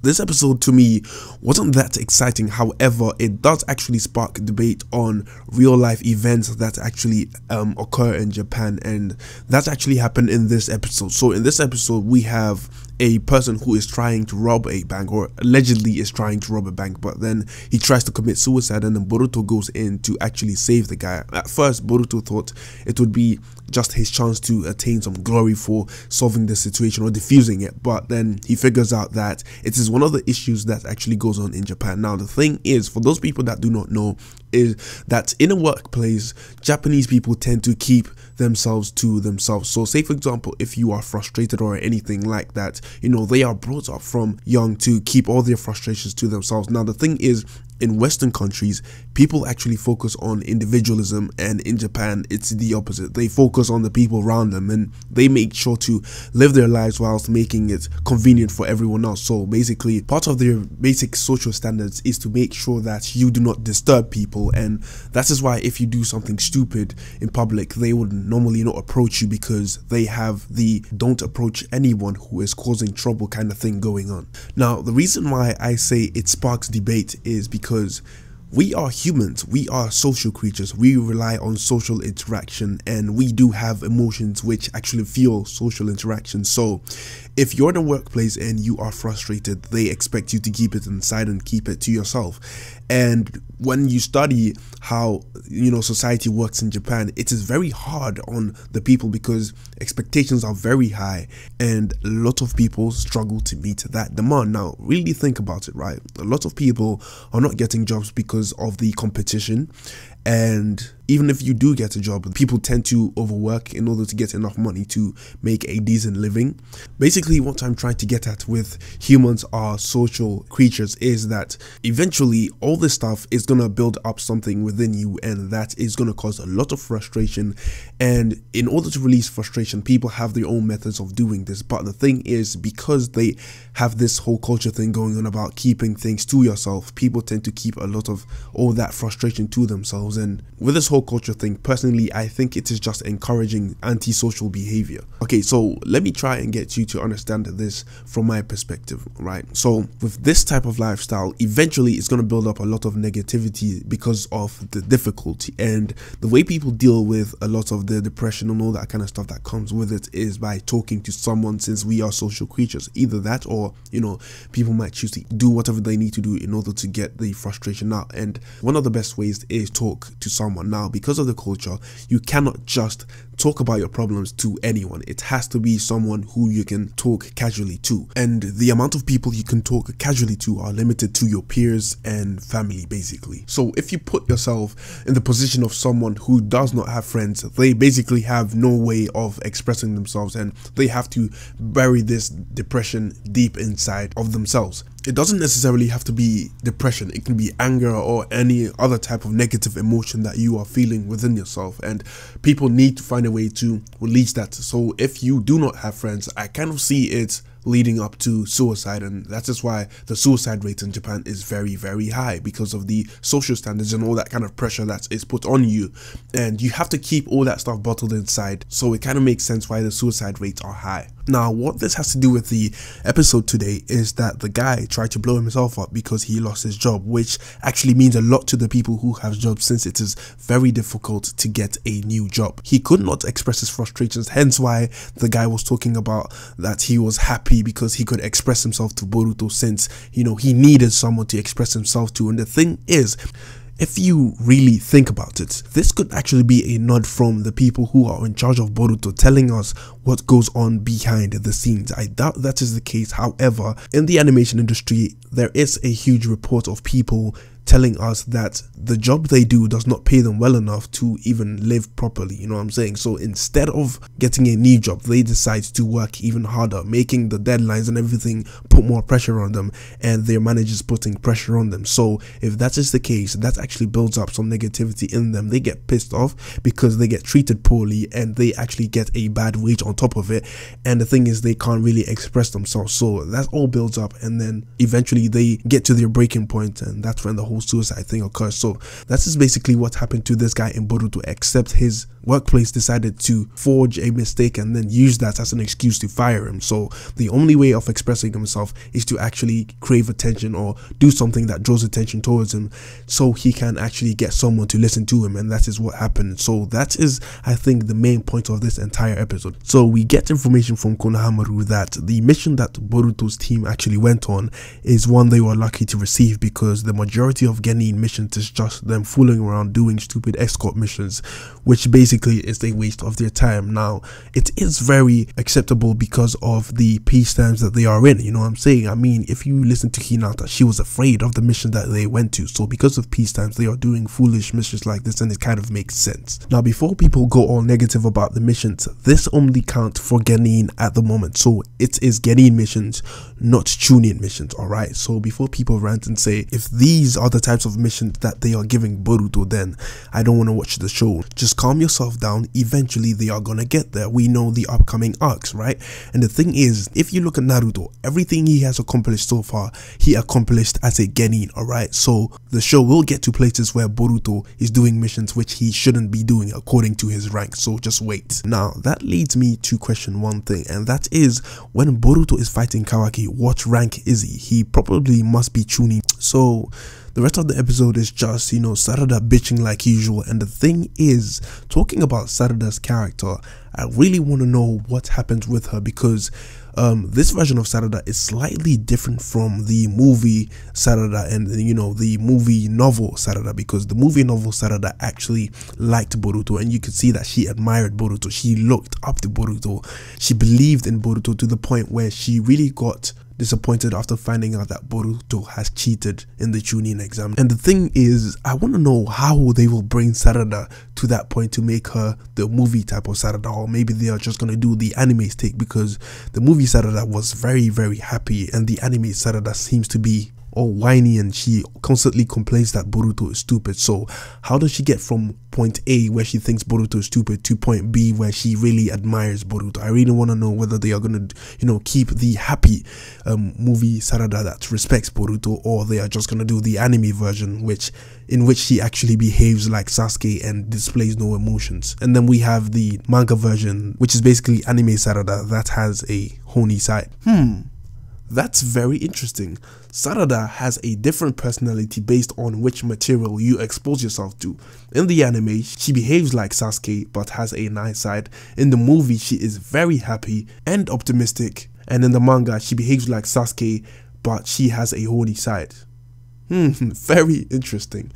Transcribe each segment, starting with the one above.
This episode to me wasn't that exciting, however, it does actually spark debate on real life events that actually occur in Japan, and that's actually happened in this episode. So in this episode we have a person who is trying to rob a bank, or allegedly is trying to rob a bank, but then he tries to commit suicide, and then Boruto goes in to actually save the guy. At first Boruto thought it would be just his chance to attain some glory for solving the situation or diffusing it, but then he figures out that it is one of the issues that actually goes on in Japan. Now the thing is, for those people that do not know, is that in a workplace, Japanese people tend to keep themselves to themselves. So say for example, if you are frustrated or anything like that, you know, they are brought up from young to keep all their frustrations to themselves. Now the thing is, in Western countries, people actually focus on individualism, and in Japan it's the opposite. They focus on the people around them, and they make sure to live their lives whilst making it convenient for everyone else. So basically, part of their basic social standards is to make sure that you do not disturb people, and that is why if you do something stupid in public, they would normally not approach you, because they have the don't approach anyone who is causing trouble kind of thing going on. Now the reason why I say it sparks debate is because we are humans, we are social creatures, we rely on social interaction, and we do have emotions which actually fuel social interaction. So if you're in a workplace and you are frustrated, they expect you to keep it inside and keep it to yourself. And when you study how, you know, society works in Japan, it is very hard on the people because expectations are very high, and a lot of people struggle to meet that demand. Now really think about it, right? A lot of people are not getting jobs because of the competition, and even if you do get a job, people tend to overwork in order to get enough money to make a decent living. Basically what I'm trying to get at with humans are social creatures is that eventually all this stuff is gonna build up something within you, and that is gonna cause a lot of frustration. And in order to release frustration, people have their own methods of doing this. But the thing is, because they have this whole culture thing going on about keeping things to yourself, people tend to keep a lot of all that frustration to themselves. And with this whole culture thing, personally I think it is just encouraging antisocial behavior. Okay, so let me try and get you to understand this from my perspective, right? So with this type of lifestyle, eventually it's going to build up a lot of negativity because of the difficulty, and the way people deal with a lot of the depression and all that kind of stuff that comes with it is by talking to someone, since we are social creatures. Either that, or you know, people might choose to do whatever they need to do in order to get the frustration out, and one of the best ways is talk to someone. Now because of the culture, you cannot just talk about your problems to anyone. It has to be someone who you can talk casually to, and the amount of people you can talk casually to are limited to your peers and family basically. So if you put yourself in the position of someone who does not have friends, they basically have no way of expressing themselves, and they have to bury this depression deep inside of themselves. It doesn't necessarily have to be depression, it can be anger or any other type of negative emotion that you are feeling within yourself, and people need to find a way to release that. So if you do not have friends, I kind of see it leading up to suicide, and that is why the suicide rate in Japan is very, very high, because of the social standards and all that kind of pressure that is put on you, and you have to keep all that stuff bottled inside. So it kind of makes sense why the suicide rates are high. Now what this has to do with the episode today is that the guy tried to blow himself up because he lost his job, which actually means a lot to the people who have jobs, since it is very difficult to get a new job. He could not express his frustrations, hence why the guy was talking about that he was happy because he could express himself to Boruto, since, you know, he needed someone to express himself to. And the thing is, if you really think about it, this could actually be a nod from the people who are in charge of Boruto, telling us what goes on behind the scenes. I doubt that is the case. However, in the animation industry, there is a huge report of people telling us that the job they do does not pay them well enough to even live properly, you know what I'm saying? So instead of getting a new job, they decide to work even harder, making the deadlines and everything put more pressure on them, and their managers putting pressure on them. So if that is the case, that actually builds up some negativity in them. They get pissed off because they get treated poorly, and they actually get a bad wage on top of it, and the thing is, they can't really express themselves. So that all builds up, and then eventually they get to their breaking point, and that's when the whole double suicide thing occurs. So that is basically what happened to this guy in Boruto, except his workplace decided to forge a mistake and then use that as an excuse to fire him. So the only way of expressing himself is to actually crave attention or do something that draws attention towards him, so he can actually get someone to listen to him, and that is what happened. So that is, I think, the main point of this entire episode. So we get information from Konohamaru that the mission that Boruto's team actually went on is one they were lucky to receive, because the majority of gennin missions is just them fooling around doing stupid escort missions, which basically is a waste of their time. Now, it is very acceptable because of the peace times that they are in, you know what I'm saying? I mean, if you listen to Hinata, she was afraid of the mission that they went to, so because of peace times they are doing foolish missions like this, and it kind of makes sense. Now, before people go all negative about the missions, this only counts for gennin at the moment, so it is gennin missions, not jounin missions, alright? So before people rant and say, if these are the types of missions that they are giving Boruto, then I don't want to watch the show. Just calm yourself down. Eventually they are gonna get there. We know the upcoming arcs, right? And the thing is, if you look at Naruto, everything he has accomplished so far, he accomplished as a gennin, alright? So the show will get to places where Boruto is doing missions which he shouldn't be doing according to his rank, so just wait. Now, that leads me to question one thing, and that is, when Boruto is fighting Kawaki, what rank is he? He probably must be tuning. So the rest of the episode is just, you know, Sarada bitching like usual. And the thing is, talking about Sarada's character, I really want to know what happens with her, because this version of Sarada is slightly different from the movie Sarada and, you know, the movie novel Sarada, because the movie novel Sarada actually liked Boruto, and you could see that she admired Boruto. She looked up to Boruto. She believed in Boruto to the point where she really got disappointed after finding out that Boruto has cheated in the jounin exam. And the thing is, I want to know how they will bring Sarada to that point to make her the movie type of Sarada, or maybe they are just going to do the anime take, because the movie Sarada was very, very happy, and the anime Sarada seems to be all whiny, and she constantly complains that Boruto is stupid. So how does she get from point A, where she thinks Boruto is stupid, to point B, where she really admires Boruto? I really want to know whether they are going to, you know, keep the happy movie Sarada that respects Boruto, or they are just going to do the anime version, in which she actually behaves like Sasuke and displays no emotions. And then we have the manga version, which is basically anime Sarada that has a horny side. That's very interesting. Sarada has a different personality based on which material you expose yourself to. In the anime, she behaves like Sasuke but has a nice side. In the movie, she is very happy and optimistic. And in the manga, she behaves like Sasuke but she has a horny side. Very interesting.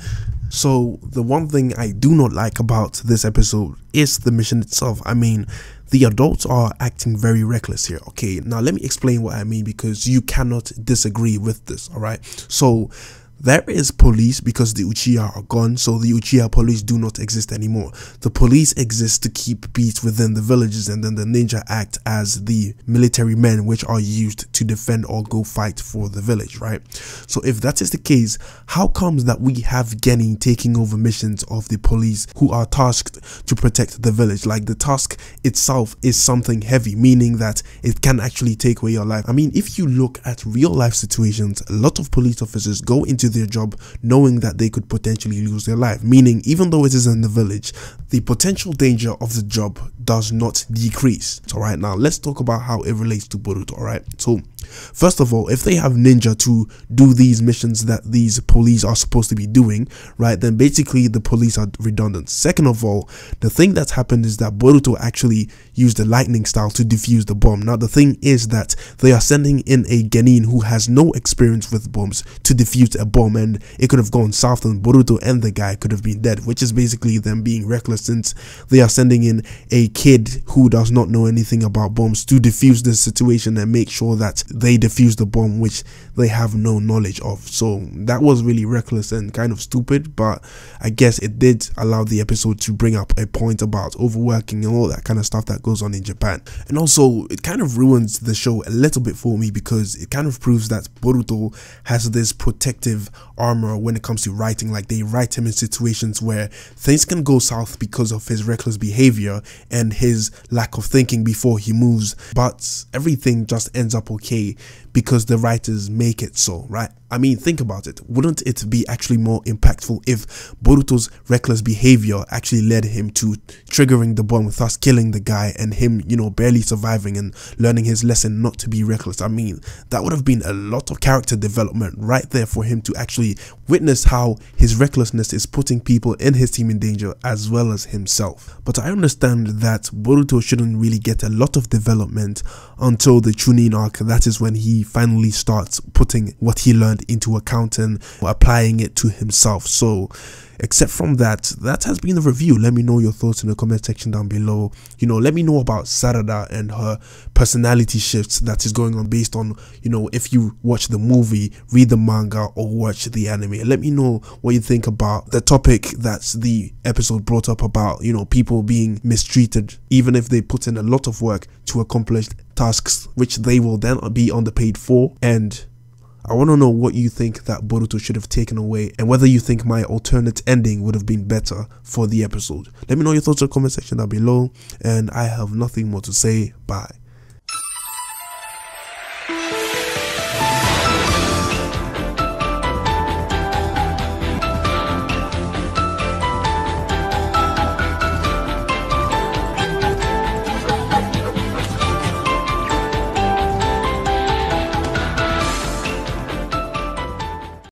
So the one thing I do not like about this episode is the mission itself. I mean, the adults are acting very reckless here. Okay, now let me explain what I mean, because you cannot disagree with this, alright? So there is police because the Uchiha are gone, so the Uchiha police do not exist anymore. The police exist to keep peace within the villages, and then the ninja act as the military men which are used to defend or go fight for the village, right? So if that is the case, how comes that we have gennin taking over missions of the police who are tasked to protect the village? Like, the task itself is something heavy, meaning that it can actually take away your life. I mean, if you look at real life situations, a lot of police officers go into their job knowing that they could potentially lose their life, meaning even though it is in the village, the potential danger of the job does not decrease. So right now, let's talk about how it relates to Boruto, alright? So first of all, if they have ninja to do these missions that these police are supposed to be doing, right, then basically the police are redundant. Second of all, the thing that's happened is that Boruto actually used the lightning style to defuse the bomb. Now the thing is that they are sending in a gennin who has no experience with bombs to defuse a bomb, and it could have gone south and Boruto and the guy could have been dead, which is basically them being reckless, since they are sending in a kid who does not know anything about bombs to defuse the situation and make sure that they defuse the bomb, which they have no knowledge of. So that was really reckless and kind of stupid, but I guess it did allow the episode to bring up a point about overworking and all that kind of stuff that goes on in Japan. And also, it kind of ruins the show a little bit for me, because it kind of proves that Boruto has this protective armor when it comes to writing. Like, they write him in situations where things can go south because of his reckless behavior and his lack of thinking before he moves, but everything just ends up okay because the writers make it so, right? I mean, think about it. Wouldn't it be actually more impactful if Boruto's reckless behavior actually led him to triggering the bomb, thus killing the guy, and him, you know, barely surviving and learning his lesson not to be reckless? I mean, that would have been a lot of character development right there for him to actually witness how his recklessness is putting people in his team in danger as well as himself. But I understand that Boruto shouldn't really get a lot of development until the jounin arc. That is when he finally starts putting what he learned into account and applying it to himself. So except from that has been the review. Let me know your thoughts in the comment section down below. You know, let me know about Sarada and her personality shifts that is going on based on, you know, if you watch the movie, read the manga, or watch the anime. Let me know what you think about the topic that's the episode brought up about, you know, people being mistreated even if they put in a lot of work to accomplish tasks which they will then be underpaid for. And I want to know what you think that Boruto should have taken away, and whether you think my alternate ending would have been better for the episode. Let me know your thoughts in the comment section down below, and I have nothing more to say. Bye.